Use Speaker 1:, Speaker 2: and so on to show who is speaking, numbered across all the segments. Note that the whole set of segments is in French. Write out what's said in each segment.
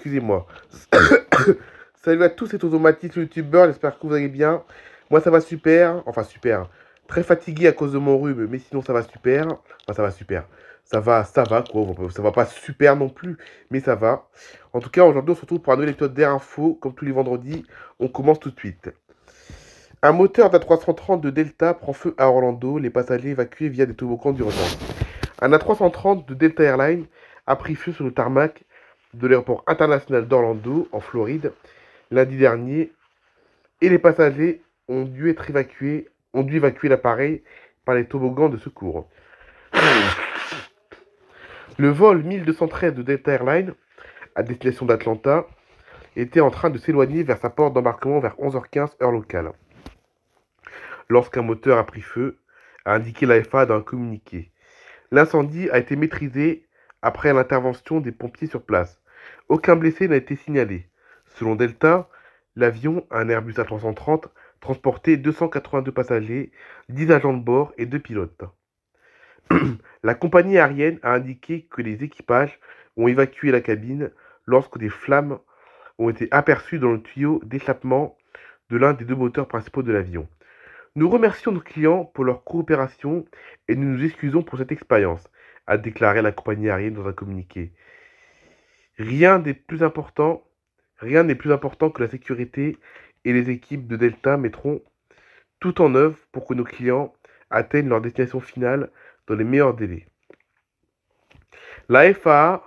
Speaker 1: excusez-moi. Salut à tous, c'est Automatique, le youtubeur, j'espère que vous allez bien. Moi ça va super, enfin super. Très fatigué à cause de mon rhume, mais sinon ça va super. Enfin ça va super. Ça va quoi, ça va pas super non plus, mais ça va. En tout cas, aujourd'hui on se retrouve pour un nouvel épisode d'Air Info, comme tous les vendredis. On commence tout de suite. Un moteur d'A330 de Delta prend feu à Orlando, les passagers évacués via des toboggans d'urgence. Un A330 de Delta Airlines a pris feu sur le tarmac de l'aéroport international d'Orlando, en Floride, lundi dernier, et les passagers ont dû évacuer l'appareil par les toboggans de secours. Le vol 1213 de Delta Airlines, à destination d'Atlanta, était en train de s'éloigner vers sa porte d'embarquement vers 11h15 heure locale, lorsqu'un moteur a pris feu, a indiqué la FAA dans un communiqué. L'incendie a été maîtrisé après l'intervention des pompiers sur place. Aucun blessé n'a été signalé. Selon Delta, l'avion, un Airbus A330, transportait 282 passagers, 10 agents de bord et 2 pilotes. La compagnie aérienne a indiqué que les équipages ont évacué la cabine lorsque des flammes ont été aperçues dans le tuyau d'échappement de l'un des deux moteurs principaux de l'avion. Nous remercions nos clients pour leur coopération et nous nous excusons pour cette expérience, a déclaré la compagnie aérienne dans un communiqué. Rien n'est plus important que la sécurité, et les équipes de Delta mettront tout en œuvre pour que nos clients atteignent leur destination finale dans les meilleurs délais. La FAA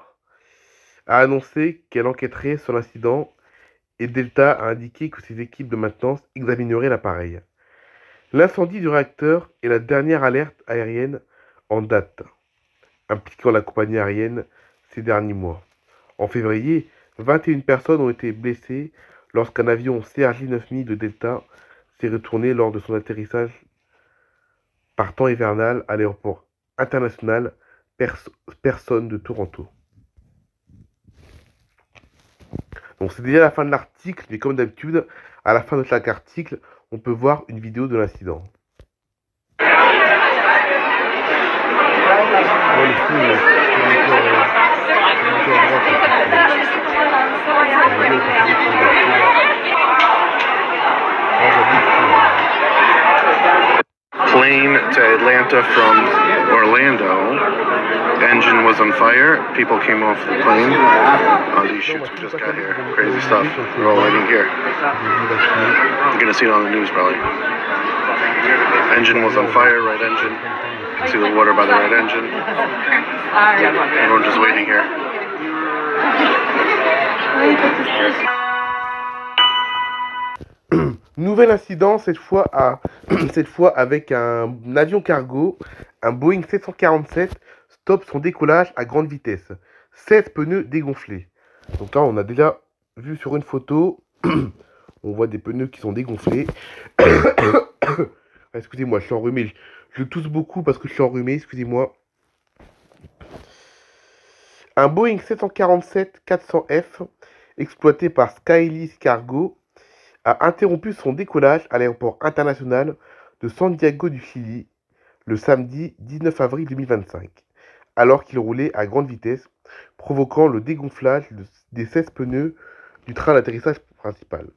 Speaker 1: a annoncé qu'elle enquêterait sur l'incident et Delta a indiqué que ses équipes de maintenance examineraient l'appareil. L'incendie du réacteur est la dernière alerte aérienne en date impliquant la compagnie aérienne ces derniers mois. En février, 21 personnes ont été blessées lorsqu'un avion CRJ-9000 de Delta s'est retourné lors de son atterrissage par temps hivernal à l'aéroport international Pearson de Toronto. Donc c'est déjà la fin de l'article, mais comme d'habitude, à la fin de chaque article, on peut voir une vidéo de l'incident.
Speaker 2: Plane to Atlanta from Orlando. Engine was on fire. People came off the plane. These shoots we just got here. Crazy stuff. We're all waiting here. You're gonna see it on the news probably. Engine was on fire. Right engine. You can see the water by the right engine. Everyone just waiting here.
Speaker 1: Nouvel incident, cette fois avec un avion cargo, un Boeing 747 stoppe son décollage à grande vitesse. 16 pneus dégonflés. Donc là, on a déjà vu sur une photo, on voit des pneus qui sont dégonflés. Excusez-moi, je suis enrhumé. Je tousse beaucoup parce que je suis enrhumé, excusez-moi. Un Boeing 747-400F, exploité par Skylis Cargo, a interrompu son décollage à l'aéroport international de Santiago du Chili le samedi 19 avril 2025, alors qu'il roulait à grande vitesse, provoquant le dégonflage des 16 pneus du train d'atterrissage principal.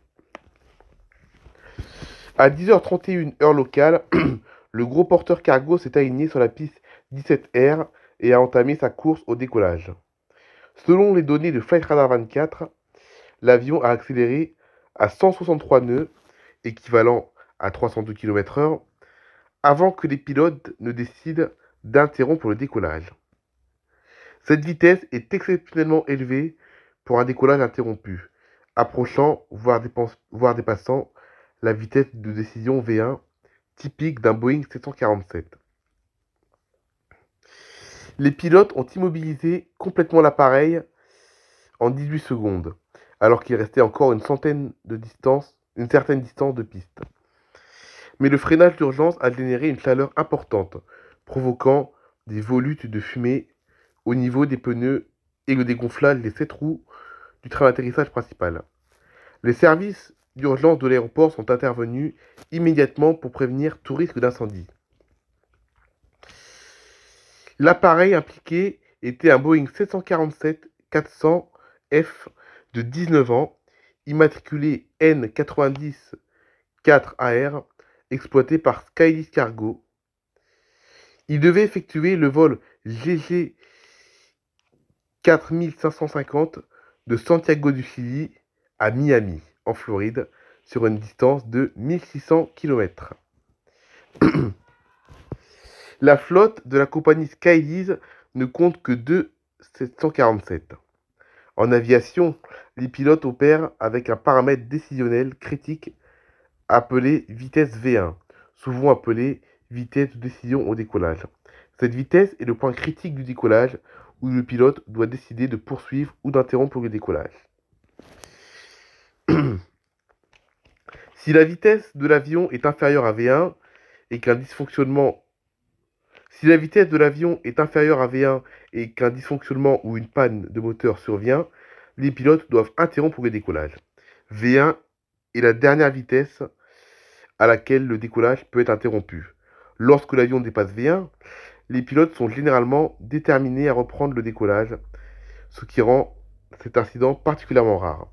Speaker 1: À 10h31 heure locale, le gros porteur cargo s'est aligné sur la piste 17R et a entamé sa course au décollage. Selon les données de Flight Radar 24, l'avion a accéléré à 163 nœuds, équivalent à 302 km/h, avant que les pilotes ne décident d'interrompre le décollage. Cette vitesse est exceptionnellement élevée pour un décollage interrompu, approchant, voire dépassant, la vitesse de décision V1 typique d'un Boeing 747. Les pilotes ont immobilisé complètement l'appareil en 18 secondes, alors qu'il restait encore une certaine distance de piste. Mais le freinage d'urgence a généré une chaleur importante, provoquant des volutes de fumée au niveau des pneus et le dégonflage des 7 roues du train d'atterrissage principal. Les services d'urgence de l'aéroport sont intervenus immédiatement pour prévenir tout risque d'incendie. L'appareil impliqué était un Boeing 747-400F de 19 ans, immatriculé N90-4AR, exploité par Skylist Cargo. Il devait effectuer le vol GG 4550 de Santiago du Chili à Miami, en Floride, sur une distance de 1600 km. La flotte de la compagnie Skylist ne compte que 2 747. En aviation, les pilotes opèrent avec un paramètre décisionnel critique appelé vitesse V1, souvent appelée vitesse de décision au décollage. Cette vitesse est le point critique du décollage où le pilote doit décider de poursuivre ou d'interrompre le décollage. Si la vitesse de l'avion est inférieure à V1 et qu'un dysfonctionnement Si la vitesse de l'avion est inférieure à V1 et qu'un dysfonctionnement ou une panne de moteur survient, les pilotes doivent interrompre le décollage. V1 est la dernière vitesse à laquelle le décollage peut être interrompu. Lorsque l'avion dépasse V1, les pilotes sont généralement déterminés à reprendre le décollage, ce qui rend cet incident particulièrement rare.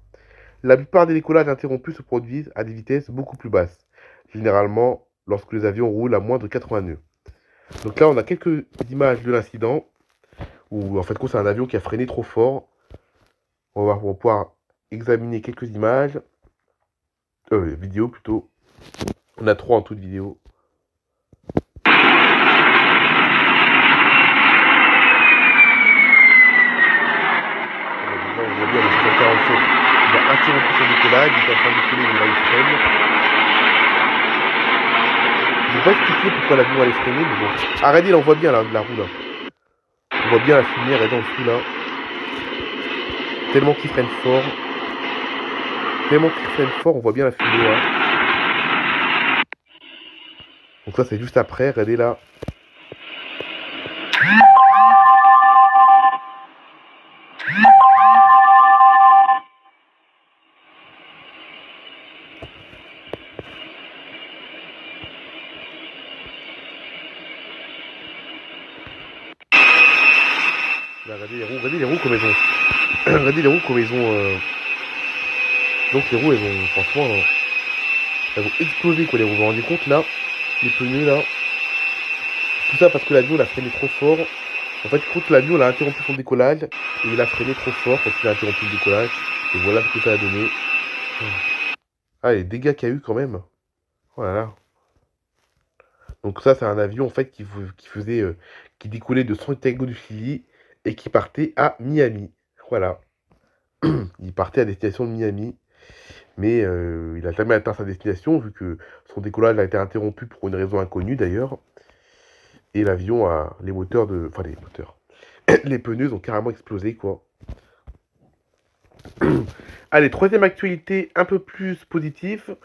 Speaker 1: La plupart des décollages interrompus se produisent à des vitesses beaucoup plus basses, généralement lorsque les avions roulent à moins de 80 nœuds. Donc là, on a quelques images de l'incident, où en fait, c'est un avion qui a freiné trop fort. On va pouvoir examiner quelques images, vidéos plutôt. On a 3 en toute vidéo. Là, on voit bien le 647. Il a interrompu son décollage, il est en train de décoller, mais là, il freine. Je vais pas expliquer pourquoi l'avion allait freiner, mais bon. Ah, regardez, là, on voit bien la roue, là. On voit bien la fumée, elle est en dessous, là. Tellement qu'il freine fort. On voit bien la fumée, là. Donc ça, c'est juste après, regardez, là. Là, regardez les roues comme elles ont. Regardez les roues comme elles ont. Donc les roues, elles ont, franchement, elles vont exploser, quoi, les roues. Vous vous rendez compte, là, les pneus, là. Tout ça parce que l'avion, il a freiné trop fort. En fait, quand l'avion, il a interrompu son décollage, et il a freiné trop fort quand il a interrompu le décollage. Et voilà ce que ça a donné. Ah, les dégâts qu'il y a eu, quand même. Voilà. Donc ça, c'est un avion, en fait, qui décollait de Santiago du Chili et qui partait à Miami. Voilà. Il partait à destination de Miami. Mais il n'a jamais atteint sa destination, vu que son décollage a été interrompu pour une raison inconnue, d'ailleurs. Et l'avion a les moteurs de... Enfin, les moteurs. Les pneus ont carrément explosé, quoi. Allez, troisième actualité un peu plus positive.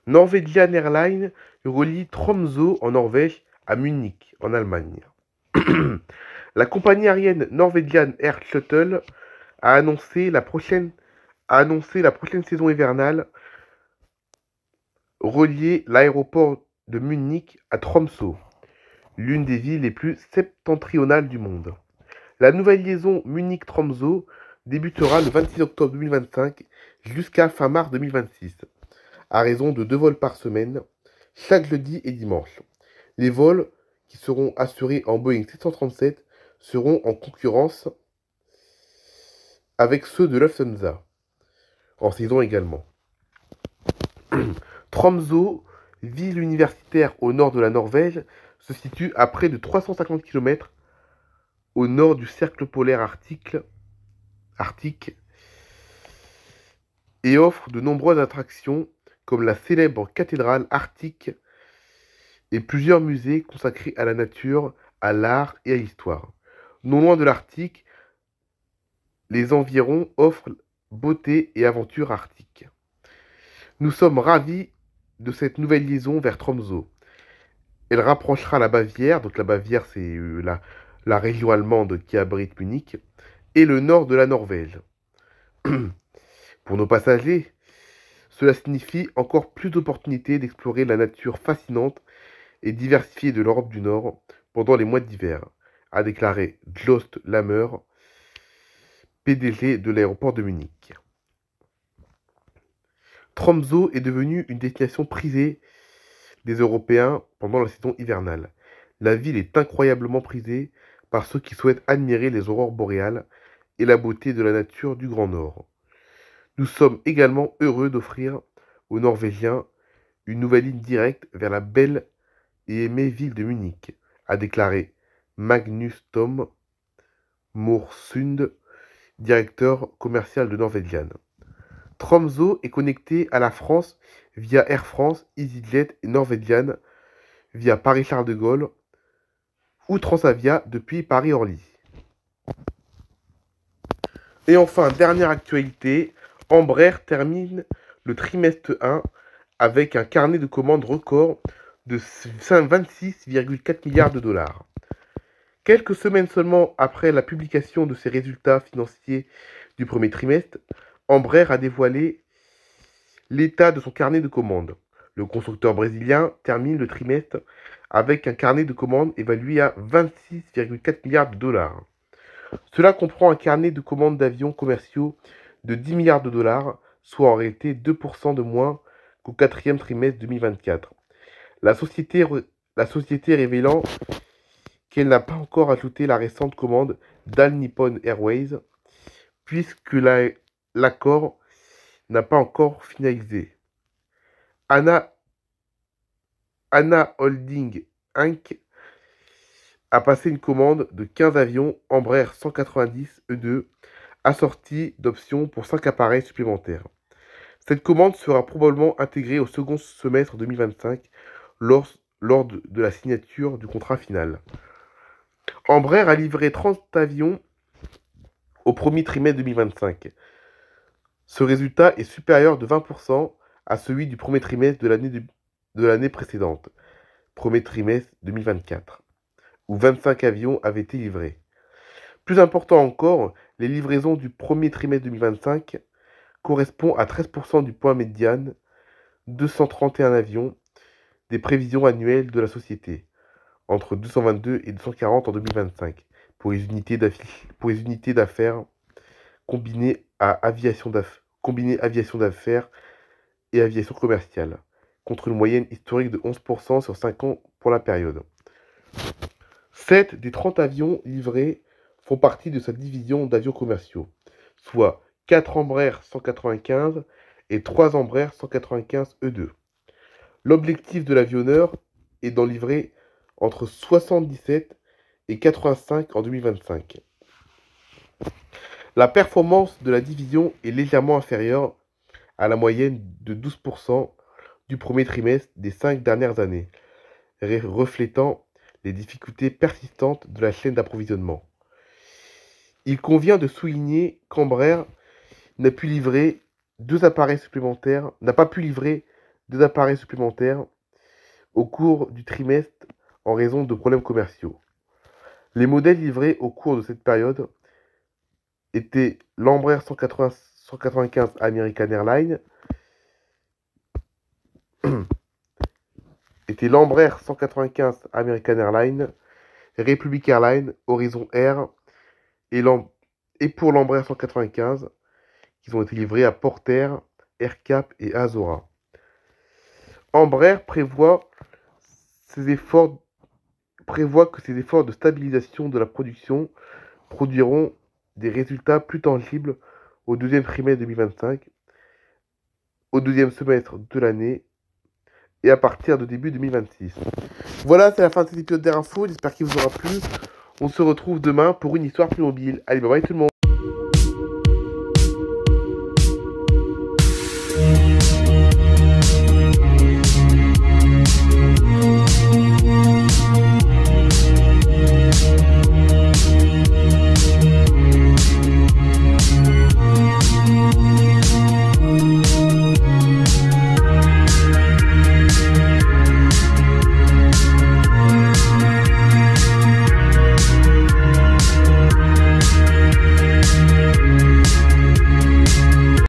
Speaker 1: Norwegian Airlines relie Tromsø en Norvège à Munich, en Allemagne. La compagnie aérienne Norwegian Air Shuttle a annoncé la prochaine saison hivernale relier l'aéroport de Munich à Tromsø, l'une des villes les plus septentrionales du monde. La nouvelle liaison Munich-Tromsø débutera le 26 octobre 2025 jusqu'à fin mars 2026, à raison de 2 vols par semaine, chaque jeudi et dimanche. Les vols, qui seront assurés en Boeing 737, seront en concurrence avec ceux de Lufthansa, en saison également. Tromsø, ville universitaire au nord de la Norvège, se situe à près de 350 km au nord du cercle polaire arctique et offre de nombreuses attractions comme la célèbre cathédrale arctique et plusieurs musées consacrés à la nature, à l'art et à l'histoire. Non loin de l'Arctique, les environs offrent beauté et aventure arctique. Nous sommes ravis de cette nouvelle liaison vers Tromsø. Elle rapprochera la Bavière, donc la Bavière c'est la région allemande qui abrite Munich, et le nord de la Norvège. Pour nos passagers, cela signifie encore plus d'opportunités d'explorer la nature fascinante et diversifiée de l'Europe du Nord pendant les mois d'hiver, a déclaré Jost Lammer, PDG de l'aéroport de Munich. Tromsø est devenue une destination prisée des Européens pendant la saison hivernale. La ville est incroyablement prisée par ceux qui souhaitent admirer les aurores boréales et la beauté de la nature du Grand Nord. Nous sommes également heureux d'offrir aux Norvégiens une nouvelle ligne directe vers la belle et aimée ville de Munich, a déclaré Magnus Tom Morsund, directeur commercial de Norwegian. Tromsø est connecté à la France via Air France, EasyJet et Norwegian via Paris-Charles de Gaulle ou Transavia depuis Paris-Orly. Et enfin, dernière actualité, Embraer termine le trimestre 1 avec un carnet de commandes record de 26,4 milliards de dollars. Quelques semaines seulement après la publication de ses résultats financiers du premier trimestre, Embraer a dévoilé l'état de son carnet de commandes. Le constructeur brésilien termine le trimestre avec un carnet de commandes évalué à 26,4 milliards de dollars. Cela comprend un carnet de commandes d'avions commerciaux de 10 milliards de dollars, soit en réalité 2% de moins qu'au quatrième trimestre 2024. La société révélant qu'elle n'a pas encore ajouté la récente commande d'All Nippon Airways, puisque l'accord n'a pas encore finalisé. ANA Holding Inc. a passé une commande de 15 avions Embraer 190 E2 assortis d'options pour 5 appareils supplémentaires. Cette commande sera probablement intégrée au second semestre 2025 lors de la signature du contrat final. Embraer a livré 30 avions au premier trimestre 2025. Ce résultat est supérieur de 20% à celui du premier trimestre de l'année précédente, premier trimestre 2024, où 25 avions avaient été livrés. Plus important encore, les livraisons du premier trimestre 2025 correspondent à 13% du point médian, 231 avions, des prévisions annuelles de la société, entre 222 et 240 en 2025, pour les unités d'affaires combinées aviation d'affaires et aviation commerciale, contre une moyenne historique de 11% sur 5 ans pour la période. 7 des 30 avions livrés font partie de sa division d'avions commerciaux, soit 4 Embraer 195 et 3 Embraer 195 E2. L'objectif de l'avionneur est d'en livrer entre 77 et 85 en 2025. La performance de la division est légèrement inférieure à la moyenne de 12% du premier trimestre des 5 dernières années, reflétant les difficultés persistantes de la chaîne d'approvisionnement. Il convient de souligner qu'Embraer n'a pas pu livrer 2 appareils supplémentaires au cours du trimestre en raison de problèmes commerciaux. Les modèles livrés au cours de cette période étaient l'Embraer 195 American Airlines, Republic Airlines, Horizon Air et pour l'Embraer 195 qui ont été livrés à Porter, AirCap et Azora. Embraer prévoit que ces efforts de stabilisation de la production produiront des résultats plus tangibles au deuxième trimestre 2025, au deuxième semestre de l'année et à partir de début 2026. Voilà, c'est la fin de cet épisode d'Air Info. J'espère qu'il vous aura plu. On se retrouve demain pour une histoire plus mobile. Allez, bye bye tout le monde.